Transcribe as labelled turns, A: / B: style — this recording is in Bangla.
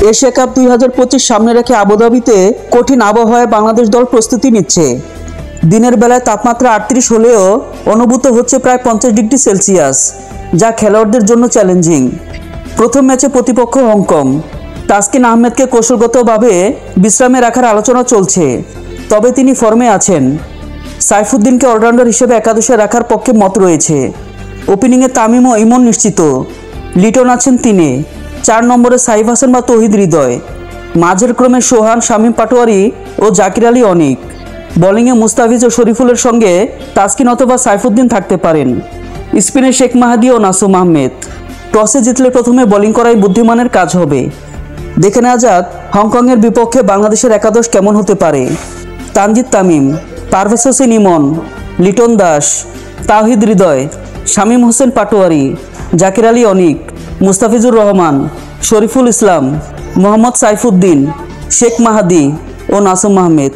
A: এশিয়া কাপ 2025 সামনে রেখে আবুধাবিতে কঠিন আবহাওয়ায় বাংলাদেশ দল প্রস্তুতি নিচ্ছে। দিনের বেলায় তাপমাত্রা 38 হলেও অনুভূত হচ্ছে প্রায় 50 ডিগ্রি সেলসিয়াস, যা খেলোয়াড়দের জন্য চ্যালেঞ্জিং। প্রথম ম্যাচে প্রতিপক্ষ হংকং। তাসকিন আহমেদকে কৌশলগতভাবে বিশ্রামে রাখার আলোচনা চলছে, তবে তিনি ফর্মে আছেন। সাইফুদ্দিনকে অলরাউন্ডার হিসেবে একাদশে রাখার পক্ষে মত রয়েছে। ওপেনিংয়ে তামিম ও ইমন নিশ্চিত। লিটন আছেন 3-এ, 4 নম্বরে সাইফ হাসান বা তৌহিদ হৃদয়। মাঝের ক্রমে সোহান, শামীম পাটোয়ারি ও জাকির আলী অনিক। বোলিংয়ে মুস্তাফিজ ও শরীফুলের সঙ্গে তাসকিন অথবা সাইফুদ্দিন থাকতে পারেন। স্পিনে শেখ মাহাদি ও নাসুম আহমেদ। টসে জিতলে প্রথমে বোলিং করাই বুদ্ধিমানের কাজ হবে। দেখে নেওয়া যাক হংকংয়ের বিপক্ষে বাংলাদেশের একাদশ কেমন হতে পারে। তানজিদ তামিম, পারভেজ হোসেন ইমন, লিটন দাস, তাওহিদ হৃদয়, শামীম হোসেন পাটোয়ারি, জাকির আলী অনিক, মুস্তাফিজুর রহমান, শরীফুল ইসলাম, মোহাম্মদ সাইফুদ্দিন, শেখ মাহাদি ও নাসুম আহমেদ।